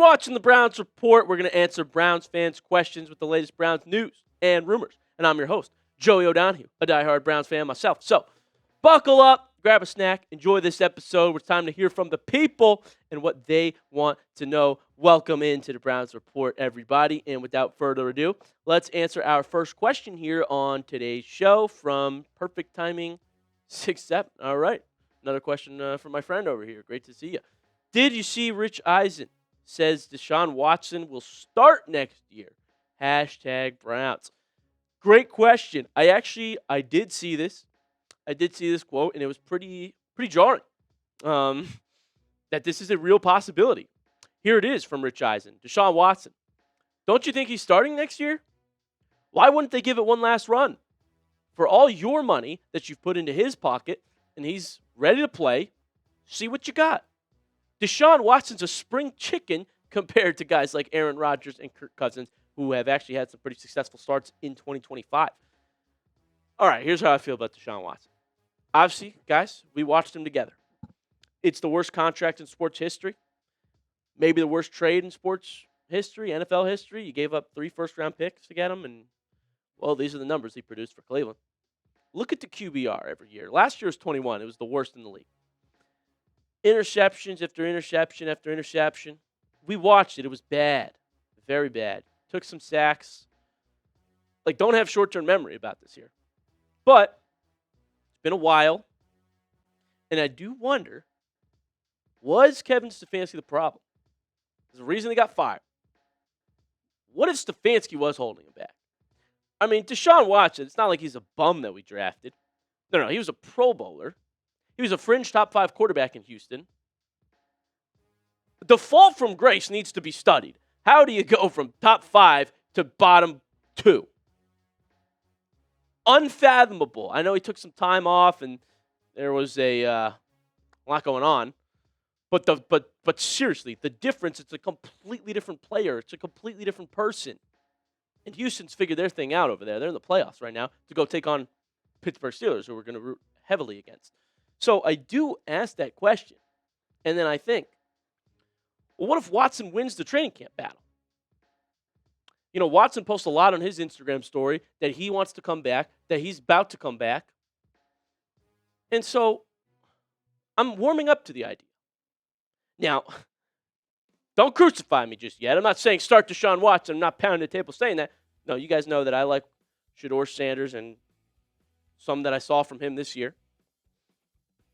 watching the Browns Report. We're going to answer Browns fans' questions with the latest Browns news and rumors. And I'm your host, Joey O'Donohue, a diehard Browns fan myself. So, buckle up, grab a snack, enjoy this episode. It's time to hear from the people and what they want to know. Welcome into the Browns Report, everybody. And without further ado, let's answer our first question here on today's show from Perfect Timing 67. All right, another question from my friend over here. Great to see you. Did you see Rich Eisen says Deshaun Watson will start next year? Hashtag Browns. Great question. I did see this. I did see this quote, and it was pretty jarring that this is a real possibility. Here it is from Rich Eisen. Deshaun Watson. Don't you think he's starting next year? Why wouldn't they give it one last run? For all your money that you've put into his pocket, and he's ready to play, see what you got. Deshaun Watson's a spring chicken compared to guys like Aaron Rodgers and Kirk Cousins, who have actually had some pretty successful starts in 2025. All right, here's how I feel about Deshaun Watson. Obviously, guys, we watched him together. It's the worst contract in sports history. Maybe the worst trade in sports history, NFL history. You gave up 3 first-round picks to get him, and, well, these are the numbers he produced for Cleveland. Look at the QBR every year. Last year was 21. It was the worst in the league. Interceptions after interception after interception. We watched it. It was bad. Very bad. Took some sacks. Don't have short-term memory about this here. But it's been a while. And I do wonder, was Kevin Stefanski the problem? There's a reason he got fired. What if Stefanski was holding him back? I mean, Deshaun Watson, it's not like he's a bum that we drafted. No, he was a Pro Bowler. He was a fringe top 5 quarterback in Houston. The fall from grace needs to be studied. How do you go from top 5 to bottom 2? Unfathomable. I know he took some time off and there was a lot going on. But seriously, the difference, it's a completely different player. It's a completely different person. And Houston's figured their thing out over there. They're in the playoffs right now to go take on Pittsburgh Steelers, who we're going to root heavily against. So I do ask that question. And then I think, well, what if Watson wins the training camp battle? You know, Watson posts a lot on his Instagram story that he wants to come back, that he's about to come back. And so I'm warming up to the idea. Now, don't crucify me just yet. I'm not saying start Deshaun Watson. I'm not pounding the table saying that. No, you guys know that I like Shedeur Sanders and some that I saw from him this year.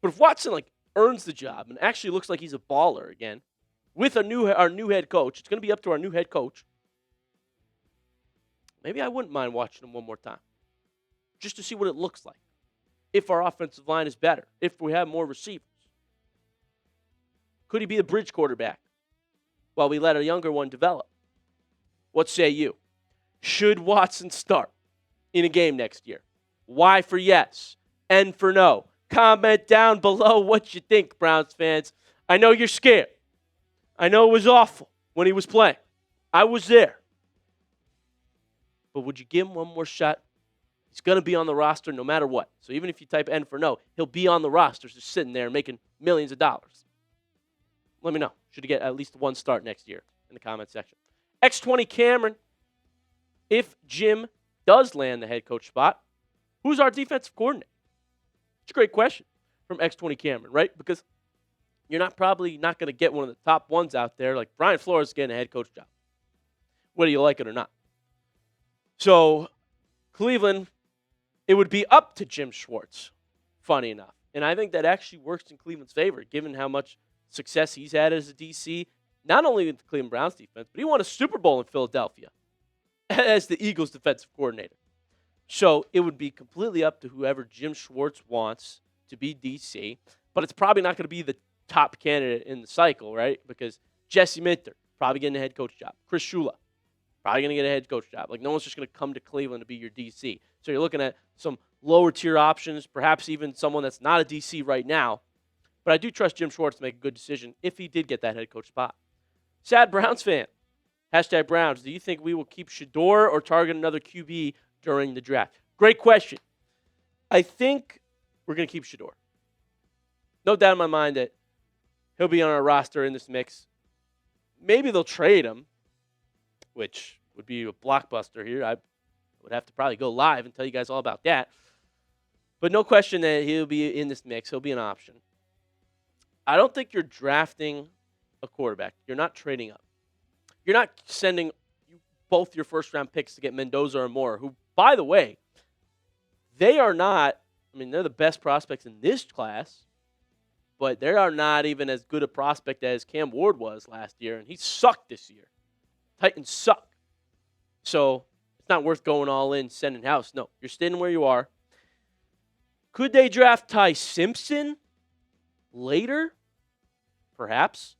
But if Watson earns the job and actually looks like he's a baller again with our new head coach, it's going to be up to our new head coach. Maybe I wouldn't mind watching him one more time just to see what it looks like. If our offensive line is better, if we have more receivers. Could he be a bridge quarterback while we let a younger one develop? What say you? Should Watson start in a game next year? Y for yes, N for no. Comment down below what you think, Browns fans. I know you're scared. I know it was awful when he was playing. I was there. But would you give him one more shot? He's going to be on the roster no matter what. So even if you type N for no, he'll be on the roster just sitting there making millions of dollars. Let me know. Should he get at least one start next year in the comment section? X20 Cameron, if Jim does land the head coach spot, who's our defensive coordinator? It's a great question from X20 Cameron, right? Because you're probably not going to get one of the top ones out there. Like Brian Flores getting a head coach job, whether you like it or not. So Cleveland, it would be up to Jim Schwartz, funny enough. And I think that actually works in Cleveland's favor, given how much success he's had as a DC, not only with the Cleveland Browns defense, but he won a Super Bowl in Philadelphia as the Eagles defensive coordinator. So it would be completely up to whoever Jim Schwartz wants to be DC, but it's probably not going to be the top candidate in the cycle, right? Because Jesse Minter, probably getting a head coach job. Chris Shula, probably going to get a head coach job. No one's just going to come to Cleveland to be your DC. So you're looking at some lower tier options, perhaps even someone that's not a DC right now. But I do trust Jim Schwartz to make a good decision if he did get that head coach spot. Sad Browns fan. Hashtag Browns. Do you think we will keep Shedeur or target another QB during the draft? Great question. I think we're going to keep Shedeur. No doubt in my mind that he'll be on our roster in this mix. Maybe they'll trade him, which would be a blockbuster here. I would have to probably go live and tell you guys all about that. But no question that he'll be in this mix. He'll be an option. I don't think you're drafting a quarterback. You're not trading up. You're not sending both your first-round picks to get Mendoza or Moore, who, by the way, they are not, they're the best prospects in this class, but they are not even as good a prospect as Cam Ward was last year, and he sucked this year. Titans suck. So it's not worth going all in, sending house. No, you're staying where you are. Could they draft Ty Simpson later? Perhaps.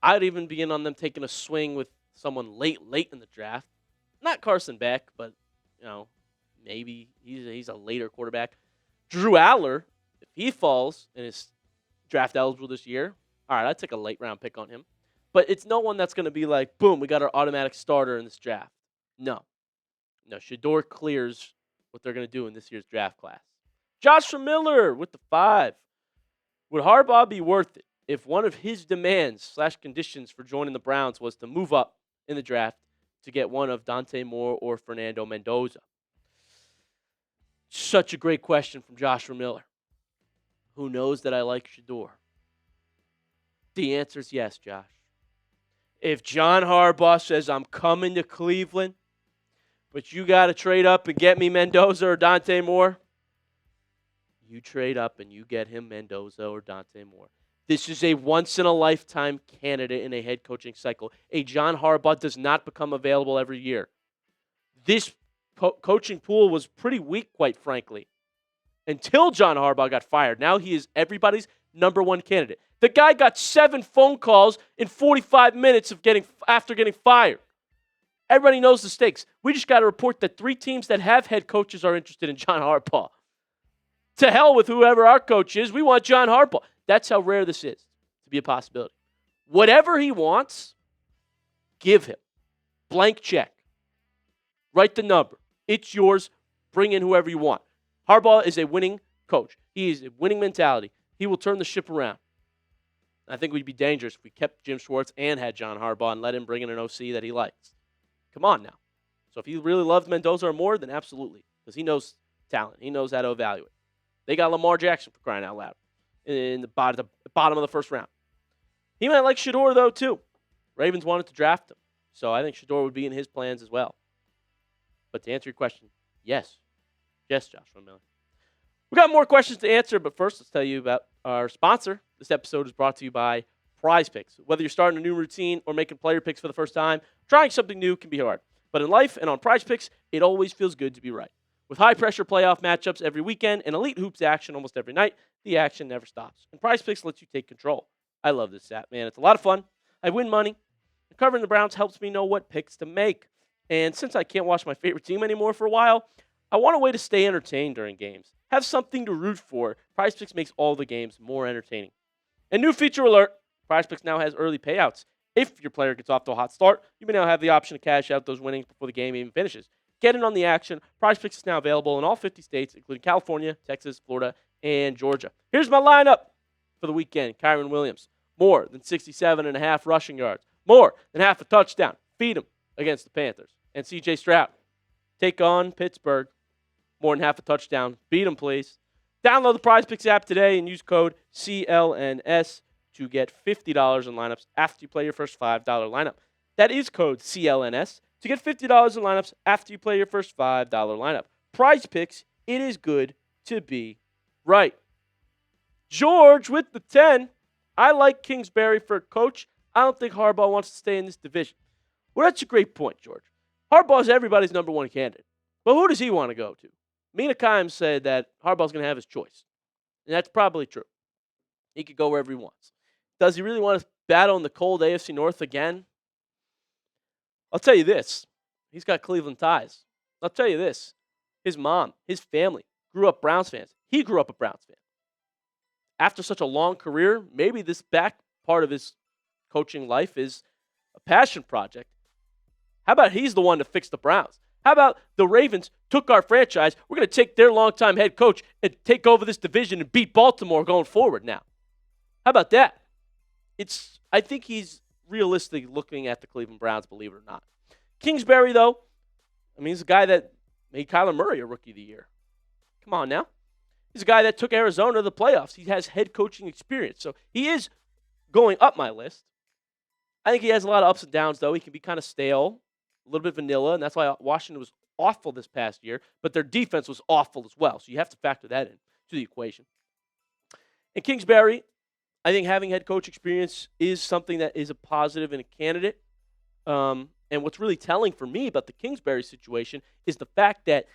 I'd even be in on them taking a swing with someone late in the draft. Not Carson Beck, but, maybe he's a later quarterback. Drew Aller, if he falls and is draft eligible this year, all right, I'd take a late-round pick on him. But it's no one that's going to be like, boom, we got our automatic starter in this draft. No, Shedeur clears what they're going to do in this year's draft class. Joshua Miller with the 5. Would Harbaugh be worth it if one of his demands / conditions for joining the Browns was to move up in the draft to get one of Dante Moore or Fernando Mendoza? Such a great question from Joshua Miller, who knows that I like Shedeur. The answer is yes, Josh. If John Harbaugh says, I'm coming to Cleveland, but you got to trade up and get me Mendoza or Dante Moore, you trade up and you get him Mendoza or Dante Moore. This is a once-in-a-lifetime candidate in a head coaching cycle. A John Harbaugh does not become available every year. This coaching pool was pretty weak, quite frankly, until John Harbaugh got fired. Now he is everybody's number one candidate. The guy got 7 phone calls in 45 minutes after getting fired. Everybody knows the stakes. We just got to report that 3 teams that have head coaches are interested in John Harbaugh. To hell with whoever our coach is. We want John Harbaugh. That's how rare this is to be a possibility. Whatever he wants, give him. Blank check. Write the number. It's yours. Bring in whoever you want. Harbaugh is a winning coach. He is a winning mentality. He will turn the ship around. I think we'd be dangerous if we kept Jim Schwartz and had John Harbaugh and let him bring in an OC that he likes. Come on now. So if he really loves Mendoza or more, then absolutely. Because he knows talent. He knows how to evaluate. They got Lamar Jackson for crying out loud in the bottom of the first round. He might like Shedeur, though, too. Ravens wanted to draft him. So I think Shedeur would be in his plans as well. But to answer your question, yes. Yes, Joshua Miller. We got more questions to answer, but first let's tell you about our sponsor. This episode is brought to you by PrizePicks. Whether you're starting a new routine or making player picks for the first time, trying something new can be hard. But in life and on PrizePicks, it always feels good to be right. With high-pressure playoff matchups every weekend and elite hoops action almost every night, the action never stops. And PrizePicks lets you take control. I love this app, man. It's a lot of fun. I win money. And covering the Browns helps me know what picks to make. And since I can't watch my favorite team anymore for a while, I want a way to stay entertained during games. Have something to root for. PrizePicks makes all the games more entertaining. And new feature alert, PrizePicks now has early payouts. If your player gets off to a hot start, you may now have the option to cash out those winnings before the game even finishes. Get in on the action. PrizePicks is now available in all 50 states, including California, Texas, Florida, and Georgia. Here's my lineup for the weekend. Kyron Williams, more than 67.5 rushing yards, more than half a touchdown. Feed him against the Panthers. And C.J. Stroud, take on Pittsburgh, more than half a touchdown. Beat him, please. Download the PrizePicks app today and use code CLNS to get $50 in lineups after you play your first $5 lineup. That is code CLNS to get $50 in lineups after you play your first $5 lineup. PrizePicks, it is good to be right. George with the 10. I like Kingsbury for coach. I don't think Harbaugh wants to stay in this division. Well, that's a great point, George. Harbaugh is everybody's number one candidate. But who does he want to go to? Mina Kimes said that Harbaugh's going to have his choice. And that's probably true. He could go wherever he wants. Does he really want to battle in the cold AFC North again? I'll tell you this. He's got Cleveland ties. I'll tell you this. His mom, his family, grew up Browns fans. He grew up a Browns fan. After such a long career, maybe this back part of his coaching life is a passion project. How about he's the one to fix the Browns? How about the Ravens took our franchise? We're going to take their longtime head coach and take over this division and beat Baltimore going forward now. How about that? I think he's realistically looking at the Cleveland Browns, believe it or not. Kingsbury, though, I mean, he's a guy that made Kyler Murray a Rookie of the Year. Come on now. He's a guy that took Arizona to the playoffs. He has head coaching experience. So he is going up my list. I think he has a lot of ups and downs, though. He can be kind of stale, a little bit vanilla, and that's why Washington was awful this past year. But their defense was awful as well. So you have to factor that in to the equation. And Kingsbury, I think having head coach experience is something that is a positive in a candidate. And what's really telling for me about the Kingsbury situation is the fact that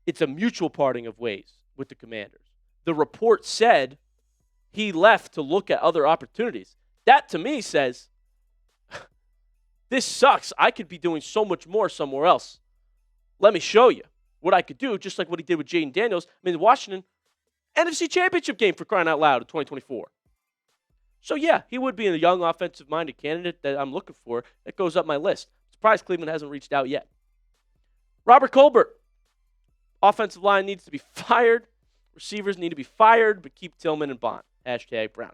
it's a mutual parting of ways with the Commanders. The report said he left to look at other opportunities. That, to me, says, this sucks. I could be doing so much more somewhere else. Let me show you what I could do, just like what he did with Jaden Daniels. I mean, Washington, NFC Championship game for crying out loud in 2024. So, yeah, he would be a young offensive-minded candidate that I'm looking for that goes up my list. Surprised Cleveland hasn't reached out yet. Robert Colbert. Offensive line needs to be fired. Receivers need to be fired, but keep Tillman and Bond. Hashtag Browns.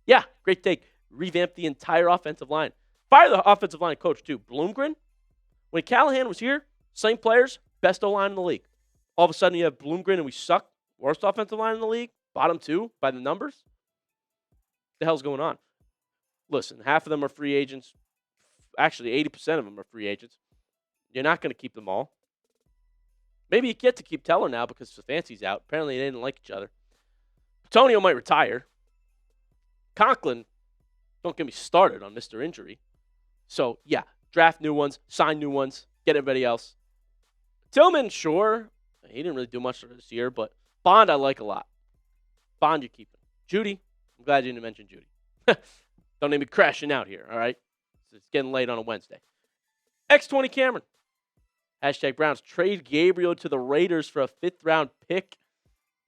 Yeah, great take. Revamp the entire offensive line. Fire the offensive line coach, too. Bloomgren, when Callahan was here, same players, best O-line in the league. All of a sudden, you have Bloomgren, and we suck. Worst offensive line in the league. Bottom 2 by the numbers. What the hell's going on? Listen, half of them are free agents. Actually, 80% of them are free agents. You're not going to keep them all. Maybe you get to keep Teller now because Stefanski's out. Apparently, they didn't like each other. Antonio might retire. Conklin, don't get me started on Mr. Injury. So, yeah, draft new ones, sign new ones, get everybody else. Tillman, sure. He didn't really do much this year, but Bond I like a lot. Bond you're keeping. Judy, I'm glad you didn't mention Judy. Don't need me crashing out here, all right? It's getting late on a Wednesday. X20 Cameron. Hashtag Browns. Trade Gabriel to the Raiders for a 5th-round pick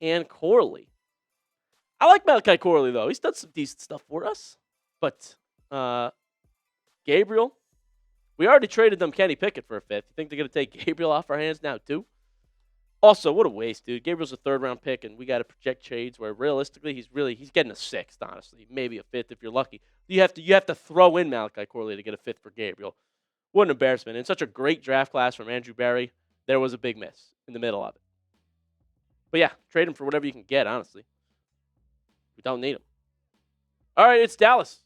and Corley. I like Malachi Corley, though. He's done some decent stuff for us. But Gabriel, we already traded them Kenny Pickett for a 5th. You think they're going to take Gabriel off our hands now, too? Also, what a waste, dude. Gabriel's a 3rd-round pick, and we got to project trades where realistically he's getting a 6th, honestly. Maybe a 5th if you're lucky. You have to throw in Malachi Corley to get a 5th for Gabriel. What an embarrassment. In such a great draft class from Andrew Berry, there was a big miss in the middle of it. But yeah, trade him for whatever you can get, honestly. We don't need him. All right, it's Dallas.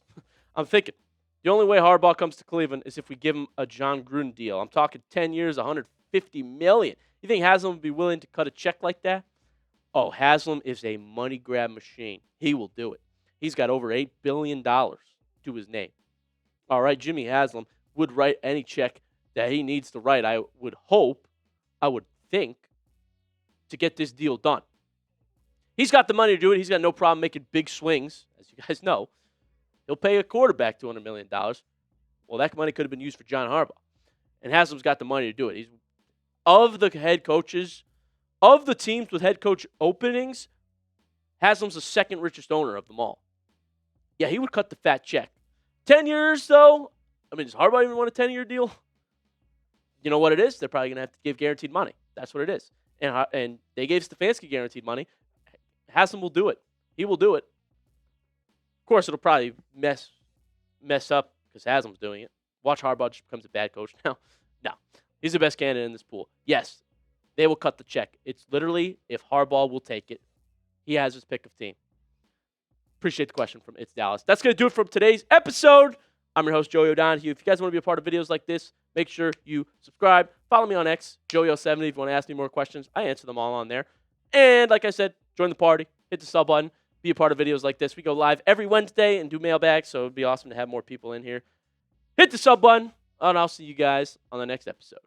I'm thinking the only way Harbaugh comes to Cleveland is if we give him a John Gruden deal. I'm talking 10 years, $150 million. You think Haslam would be willing to cut a check like that? Oh, Haslam is a money grab machine. He will do it. He's got over $8 billion to his name. All right, Jimmy Haslam would write any check that he needs to write, I would think, to get this deal done. He's got the money to do it. He's got no problem making big swings, as you guys know. He'll pay a quarterback $200 million. Well, that money could have been used for John Harbaugh. And Haslam's got the money to do it. He's of the head coaches, of the teams with head coach openings, Haslam's the 2nd richest owner of them all. Yeah, he would cut the fat check. 10 years, though? I mean, does Harbaugh even want a 10-year deal? You know what it is? They're probably going to have to give guaranteed money. That's what it is. And they gave Stefanski guaranteed money. Haslam will do it. He will do it. Of course, it'll probably mess up because Haslam's doing it. Watch Harbaugh just becomes a bad coach now. No. He's the best candidate in this pool. Yes, they will cut the check. It's literally if Harbaugh will take it. He has his pick of team. Appreciate the question from It's Dallas. That's going to do it for today's episode. I'm your host, Joey O'Donohue. If you guys want to be a part of videos like this, make sure you subscribe. Follow me on X, Joey070. If you want to ask me more questions, I answer them all on there. And like I said, join the party. Hit the sub button. Be a part of videos like this. We go live every Wednesday and do mailbags, so it would be awesome to have more people in here. Hit the sub button, and I'll see you guys on the next episode.